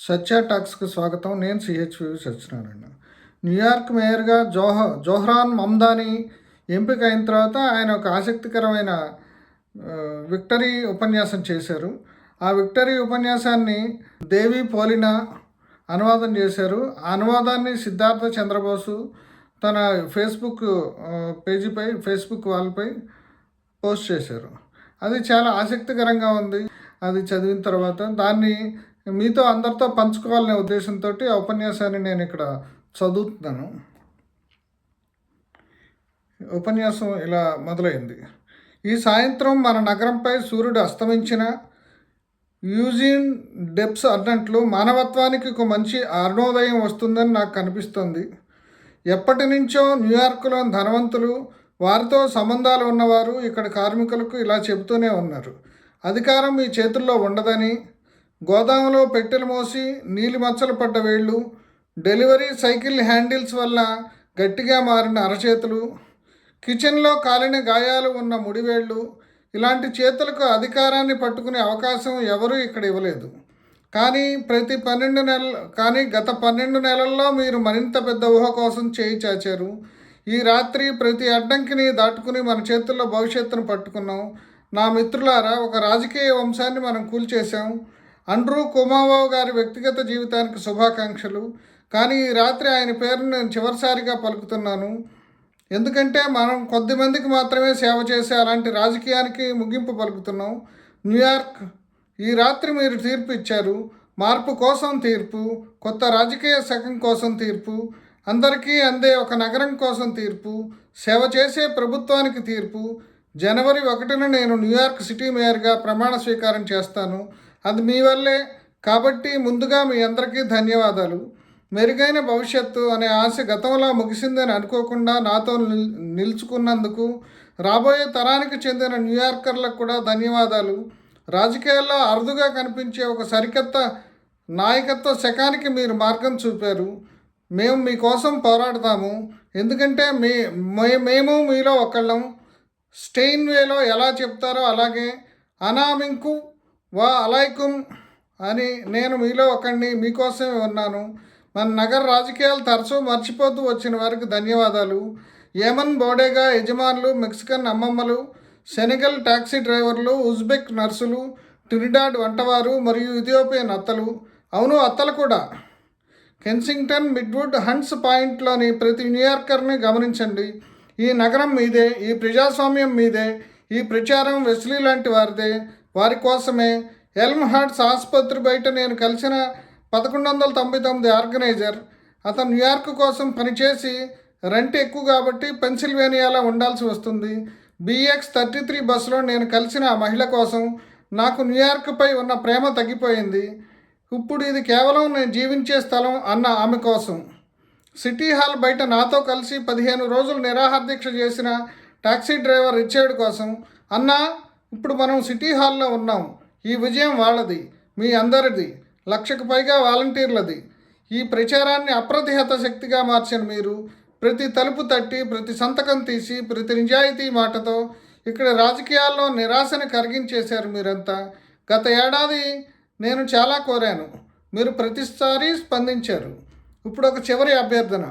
సత్య టాక్స్కి స్వాగతం. నేను CHV Satyanarayana. New York మేయర్గా జోహ్రాన్ మమ్దాని ఎంపిక అయిన తర్వాత ఆయన ఒక ఆసక్తికరమైన విక్టరీ ఉపన్యాసం చేశారు. ఆ విక్టరీ ఉపన్యాసాన్ని దేవి పోలినా అనువాదం చేశారు. ఆ అనువాదాన్ని సిద్ధార్థ చంద్రబోసు తన ఫేస్బుక్ పేజీపై ఫేస్బుక్ వాల్పై పోస్ట్ చేశారు. అది చాలా ఆసక్తికరంగా ఉంది. అది చదివిన తర్వాత దాన్ని మీతో అందరితో పంచుకోవాలనే ఉద్దేశంతో ఆ ఉపన్యాసాన్ని నేను ఇక్కడ చదువుతున్నాను. ఉపన్యాసం ఇలా మొదలైంది. ఈ సాయంత్రం మన నగరంపై సూర్యుడు అస్తమించిన యూజిన్ డెప్స్ అన్నట్లు మానవత్వానికి ఒక మంచి అరుణోదయం వస్తుందని నాకు కనిపిస్తుంది. ఎప్పటి నుంచో న్యూయార్క్లోని ధనవంతులు, వారితో సంబంధాలు ఉన్నవారు ఇక్కడ కార్మికులకు ఇలా చెబుతూనే ఉన్నారు. అధికారం మీ చేతుల్లో ఉండదని, గోదాములో పెట్టెలు మోసి నీలి మచ్చలు పడ్డ వేళ్ళు, డెలివరీ సైకిల్ హ్యాండిల్స్ వల్ల గట్టిగా మారిన అరచేతులు, కిచెన్లో కాలిన గాయాలు ఉన్న ముడివేళ్ళు, ఇలాంటి చేతులకు అధికారాన్ని పట్టుకునే అవకాశం ఎవరూ ఇక్కడ ఇవ్వలేదు. కానీ గత 12 నెలల్లో మీరు మరింత పెద్ద ఊహ కోసం చేయి చాచారు. ఈ రాత్రి ప్రతి అడ్డంకిని దాటుకుని మన చేతుల్లో భవిష్యత్తును పట్టుకున్నాం. నా మిత్రులారా, ఒక రాజకీయ వంశాన్ని మనం కూల్చేశాం. అండ్రూ కుమావో గారి వ్యక్తిగత జీవితానికి శుభాకాంక్షలు. కానీ ఈ రాత్రి ఆయన పేరును నేను చివరిసారిగా పలుకుతున్నాను. ఎందుకంటే మనం కొద్దిమందికి మాత్రమే సేవ చేసే అలాంటి రాజకీయానికి ముగింపు పలుకుతున్నాం. న్యూయార్క్, ఈ రాత్రి మీరు తీర్పు ఇచ్చారు. మార్పు కోసం తీర్పు, కొత్త రాజకీయ శకం కోసం తీర్పు, అందరికీ అందే ఒక నగరం కోసం తీర్పు, సేవ చేసే ప్రభుత్వానికి తీర్పు. జనవరి 1న నేను న్యూయార్క్ సిటీ మేయర్గా ప్రమాణ స్వీకారం చేస్తాను. అది మీ వల్లే. కాబట్టి ముందుగా మీ అందరికీ ధన్యవాదాలు. మెరుగైన భవిష్యత్తు అనే ఆశ గతంలో ముగిసిందని అనుకోకుండా నాతో నిలుచుకున్నందుకు రాబోయే తరానికి చెందిన న్యూయార్కర్లకు కూడా ధన్యవాదాలు. రాజకీయాల్లో అరుదుగా కనిపించే ఒక సరికొత్త నాయకత్వ శకానికి మీరు మార్గం చూపారు. మేము మీకోసం పోరాడతాము. ఎందుకంటే మేము మీలో ఒకళ్ళం. స్టెయిన్వేలో ఎలా చెప్తారో అలాగే అనామింకు వా అలైకుం అని నేను మీలో ఒకడిని, మీకోసమే ఉన్నాను. మన నగర రాజకీయాలు తరచూ మర్చిపోతూ వచ్చిన వారికి ధన్యవాదాలు. యమన్ బోడేగా యజమానులు, మెక్సికన్ అమ్మమ్మలు, సెనెగల్ టాక్సీ డ్రైవర్లు, ఉజ్బెక్ నర్సులు, ట్రినిడాడ్ వంటవారు మరియు ఇథియోపియన్ అత్తలు, అవును అత్తలు కూడా. కెన్సింగ్టన్, మిడ్వుడ్, హంట్స్ పాయింట్లోని ప్రతి న్యూయార్కర్ని గమనించండి. ఈ నగరం మీదే, ఈ ప్రజాస్వామ్యం మీదే, ఈ ప్రచారం వెస్లీ లాంటి వారిదే, వారి కోసమే. ఎల్మ్ హార్ట్స్ ఆసుపత్రి బయట నేను కలిసిన 1199 ఆర్గనైజర్. అతను న్యూయార్క్ కోసం పనిచేసి రెంట్ ఎక్కువ కాబట్టి పెన్సిల్వేనియాలో ఉండాల్సి వస్తుంది. BX33 బస్సులో నేను కలిసిన ఆ మహిళ కోసం నాకు న్యూయార్క్పై ఉన్న ప్రేమ తగ్గిపోయింది. ఇప్పుడు ఇది కేవలం నేను జీవించే స్థలం అన్న ఆమె కోసం. సిటీ హాల్ బయట నాతో కలిసి 15 రోజులు నిరాహార దీక్ష చేసిన టాక్సీ డ్రైవర్ రిచర్డ్ కోసం, అన్నా ఇప్పుడు మనం సిటీ హాల్లో ఉన్నాం. ఈ విజయం వాళ్ళది, మీ అందరిది, 1,00,000కు పైగా వాలంటీర్లది. ఈ ప్రచారాన్ని అప్రతిహత శక్తిగా మార్చిన మీరు ప్రతి తలుపు తట్టి, ప్రతి సంతకం తీసి, ప్రతి నిజాయితీ మాటతో ఇక్కడ రాజకీయాల్లో నిరాశని కరిగించేశారు మీరంతా. గత ఏడాది నేను చాలా కోరాను, మీరు ప్రతిసారి స్పందించారు. ఇప్పుడు ఒక చివరి అభ్యర్థన.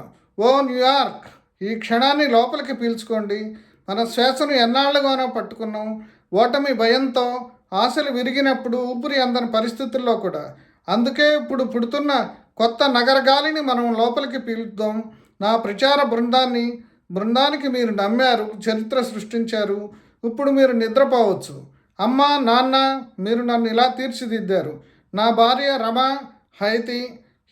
ఓ న్యూయార్క్, ఈ క్షణాన్ని లోపలికి పీల్చుకోండి. మన శ్వాసను ఎన్నాళ్ళుగానో పట్టుకున్నాం. ఓటమి భయంతో ఆశలు విరిగినప్పుడు ఊపిరి అందని పరిస్థితుల్లో కూడా. అందుకే ఇప్పుడు పుడుతున్న కొత్త నగర గాలిని మనం లోపలికి పీలుద్దాం. నా ప్రచార బృందానికి మీరు నమ్మారు, చరిత్ర సృష్టించారు. ఇప్పుడు మీరు నిద్రపోవచ్చు. అమ్మ, నాన్న, మీరు నన్ను ఇలా తీర్చిదిద్దారు. నా భార్య రమ, హైతి,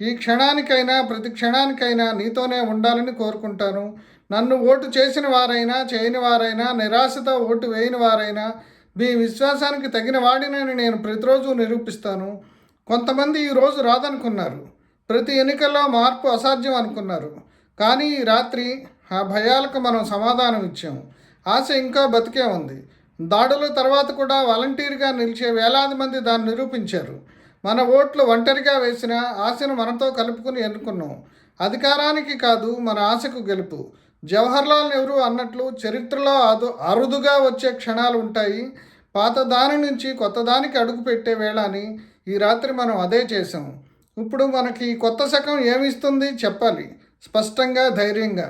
ఈ క్షణానికైనా ప్రతి క్షణానికైనా నీతోనే ఉండాలని కోరుకుంటాను. నన్ను ఓటు చేసిన వారైనా చేయని వారైనా, నిరాశతో ఓటు వేయని వారైనా, మీ విశ్వాసానికి తగిన వాడినని నేను ప్రతిరోజు నిరూపిస్తాను. కొంతమంది ఈరోజు రాదనుకున్నారు. ప్రతి ఎన్నికల్లో మార్పు అసాధ్యం అనుకున్నారు. కానీ ఈ రాత్రి ఆ భయాలకు మనం సమాధానం ఇచ్చాము. ఆశ ఇంకా బతికే ఉంది. దాడుల తర్వాత కూడా వాలంటీర్గా నిలిచే వేలాది మంది దాన్ని నిరూపించారు. మన ఓట్లు ఒంటరిగా వేసిన ఆశను మనతో కలుపుకుని ఎన్నుకున్నాం. అధికారానికి కాదు, మన ఆశకు గెలుపు. జవహర్లాల్ నెహ్రూ అన్నట్లు చరిత్రలో అరుదుగా వచ్చే క్షణాలు ఉంటాయి. పాత దాని నుంచి కొత్త దానికి అడుగు పెట్టే వేళ అని ఈ రాత్రి మనం అదే చేసాం. ఇప్పుడు మనకి కొత్త శకం ఏమిస్తుంది చెప్పాలి, స్పష్టంగా, ధైర్యంగా.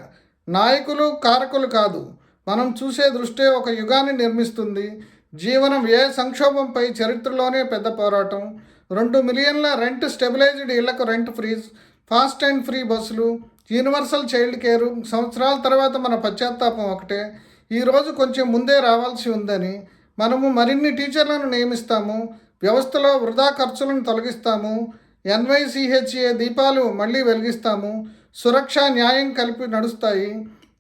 నాయకులు కారకులు కాదు, మనం చూసే దృష్టే ఒక యుగాన్ని నిర్మిస్తుంది. జీవన వ్యయ సంక్షోభంపై చరిత్రలోనే పెద్ద పోరాటం. 2 మిలియన్ల రెంట్ స్టెబిలైజ్డ్ ఇళ్లకు rent freeze, fast and free బస్సులు, యూనివర్సల్ చైల్డ్ కేరు. సంవత్సరాల తర్వాత మన పశ్చాత్తాపం ఒకటే, ఈరోజు కొంచెం ముందే రావాల్సి ఉందని. మనము మరిన్ని టీచర్లను నియమిస్తాము, వ్యవస్థలో వృధా ఖర్చులను తొలగిస్తాము, NYCHA దీపాలు మళ్ళీ వెలిగిస్తాము, సురక్ష న్యాయం కలిపి నడుస్తాయి.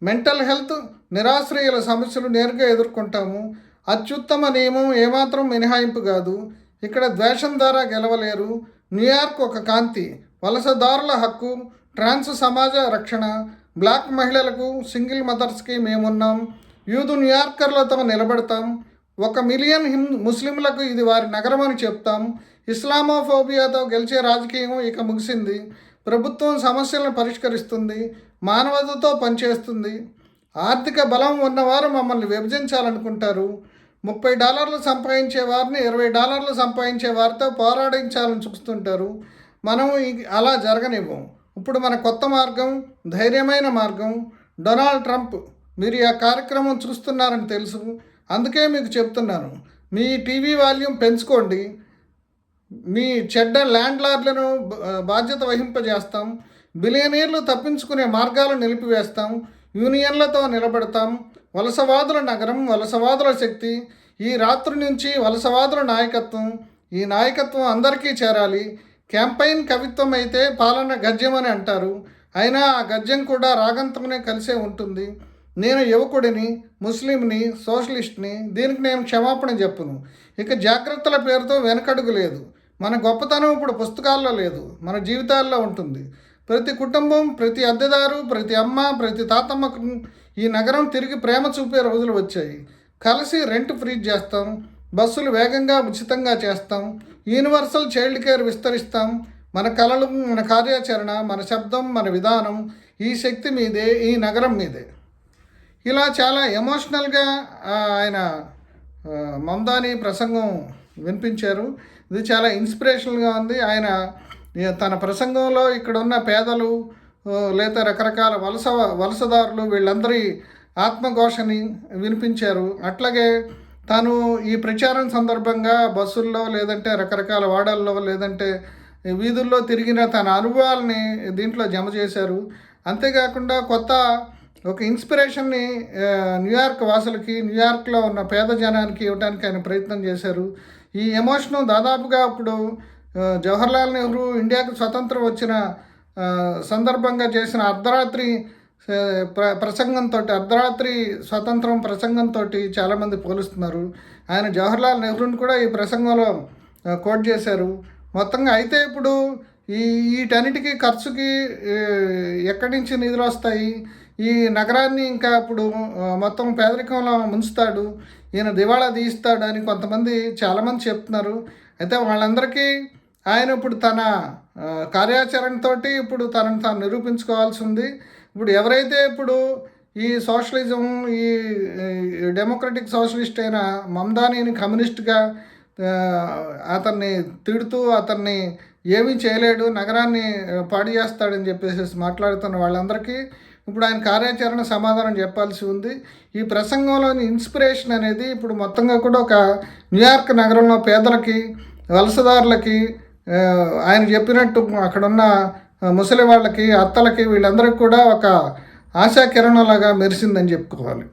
మెంటల్ హెల్త్ నిరాశ్రయుల సమస్యలు నేరుగా ఎదుర్కొంటాము. అత్యుత్తమ నియమం ఏమాత్రం మినహాయింపు కాదు. ఇక్కడ ద్వేషం ద్వారా గెలవలేరు. న్యూయార్క్ ఒక కాంతి, వలసదారుల హక్కు, ట్రాన్స్ సమాజ రక్షణ, బ్లాక్ మహిళలకు, సింగిల్ మదర్స్కి మేమున్నాం. యూదు న్యూయార్కర్లతో నిలబడతాం. 1 మిలియన్ ముస్లింలకు ఇది వారి నగరం అని చెప్తాం. ఇస్లామోఫోబియాతో గెలిచే రాజకీయం ఇక ముగిసింది. ప్రభుత్వం సమస్యలను పరిష్కరిస్తుంది, మానవతతో పనిచేస్తుంది. ఆర్థిక బలం ఉన్నవారు మమ్మల్ని విభజించాలనుకుంటారు. $30 సంపాదించే వారిని $20 సంపాదించే వారితో పోరాడించాలని చూస్తుంటారు. మనం అలా జరగనివ్వం. ఇప్పుడు మన కొత్త మార్గం, ధైర్యమైన మార్గం. డొనాల్డ్ ట్రంప్, మీరు ఆ కార్యక్రమం చూస్తున్నారని తెలుసు, అందుకే మీకు చెప్తున్నాను, మీ టీవీ వాల్యూమ్ పెంచుకోండి. మీ చెడ్డ ల్యాండ్ లార్డ్లను బాధ్యత వహింపజేస్తాం. బిలియనీర్లు తప్పించుకునే మార్గాలను నిలిపివేస్తాం. యూనియన్లతో నిలబడతాం. వలసవాదుల నగరం, వలసవాదుల శక్తి. ఈ రాత్రి నుంచి వలసవాదుల నాయకత్వం. ఈ నాయకత్వం అందరికీ చేరాలి. క్యాంపెయిన్ కవిత్వం అయితే పాలన గద్యం అని అంటారు. అయినా ఆ గద్యం కూడా రాగంతోనే కలిసే ఉంటుంది. నేను యువకుడిని, ముస్లింని, సోషలిస్ట్ని, దీనికి నేను క్షమాపణ చెప్పును. ఇక జాగ్రత్తల పేరుతో వెనకడుగు లేదు. మన గొప్పతనం ఇప్పుడు పుస్తకాల్లో లేదు, మన జీవితాల్లో ఉంటుంది. ప్రతి కుటుంబం, ప్రతి అద్దెదారు, ప్రతి అమ్మ, ప్రతి తాతమ్మకు ఈ నగరం తిరిగి ప్రేమ చూపే రోజులు వచ్చాయి. కలిసి రెంట్ ఫ్రీజ్ చేస్తాం, బస్సులు వేగంగా ఉచితంగా చేస్తాం, యూనివర్సల్ చైల్డ్ కేర్ విస్తరిస్తాం. మన కళలు, మన కార్యాచరణ, మన శబ్దం, మన విధానం, ఈ శక్తి మీదే, ఈ నగరం మీదే. ఇలా చాలా ఎమోషనల్గా ఆయన మమ్దాని ప్రసంగం వినిపించారు. ఇది చాలా ఇన్స్పిరేషనల్గా ఉంది. ఆయన తన ప్రసంగంలో ఇక్కడ ఉన్న పేదలు లేదా రకరకాల వలసదారులు వీళ్ళందరి ఆత్మఘోషని వినిపించారు. అట్లాగే తాను ఈ ప్రచారం సందర్భంగా బస్సుల్లో లేదంటే రకరకాల వాడల్లో లేదంటే వీధుల్లో తిరిగిన తన అనుభవాలని దీంట్లో జమ చేశారు. అంతేకాకుండా కొత్త ఒక ఇన్స్పిరేషన్ని న్యూయార్క్ వాసులకి, న్యూయార్క్లో ఉన్న పేద జనానికి ఇవ్వడానికి ఆయన ప్రయత్నం చేశారు. ఈ ఎమోషను దాదాపుగా ఇప్పుడు జవహర్లాల్ నెహ్రూ ఇండియాకు స్వతంత్రం వచ్చిన సందర్భంగా చేసిన అర్ధరాత్రి ప్రసంగంతో, అర్ధరాత్రి స్వతంత్రం ప్రసంగంతో చాలామంది పోలుస్తున్నారు. ఆయన జవహర్లాల్ నెహ్రూని కూడా ఈ ప్రసంగంలో కోట్ చేశారు. మొత్తంగా అయితే ఇప్పుడు వీటన్నిటికీ ఖర్చుకి ఎక్కడి నుంచి నిధులు వస్తాయి? ఈ నగరాన్ని ఇంకా ఇప్పుడు మొత్తం పేదరికంలో ముంచుతాడు, ఈయన దివాళా తీస్తాడు అని కొంతమంది చాలామంది చెప్తున్నారు. అయితే వాళ్ళందరికీ ఆయన ఇప్పుడు తన కార్యాచరణతో ఇప్పుడు తనను తాను నిరూపించుకోవాల్సి ఉంది. ఇప్పుడు ఎవరైతే ఇప్పుడు ఈ సోషలిజం, ఈ డెమోక్రటిక్ సోషలిస్ట్ అయిన మమ్దానీని కమ్యూనిస్ట్గా అతన్ని తిడుతూ అతన్ని ఏమీ చేయలేడు, నగరాన్ని పాడు చేస్తాడని చెప్పేసి మాట్లాడుతున్న వాళ్ళందరికీ ఇప్పుడు ఆయన కార్యాచరణ సమాధానం చెప్పాల్సి ఉంది. ఈ ప్రసంగంలోని ఇన్స్పిరేషన్ అనేది ఇప్పుడు మొత్తంగా కూడా ఒక న్యూయార్క్ నగరంలో పేదలకి, వలసదారులకి, ఆయన చెప్పినట్టు అక్కడున్న ముసలి వాళ్ళకి, అత్తలకి, వీళ్ళందరికీ కూడా ఒక ఆశాకిరణంలాగా మెరిసిందని చెప్పుకోవాలి.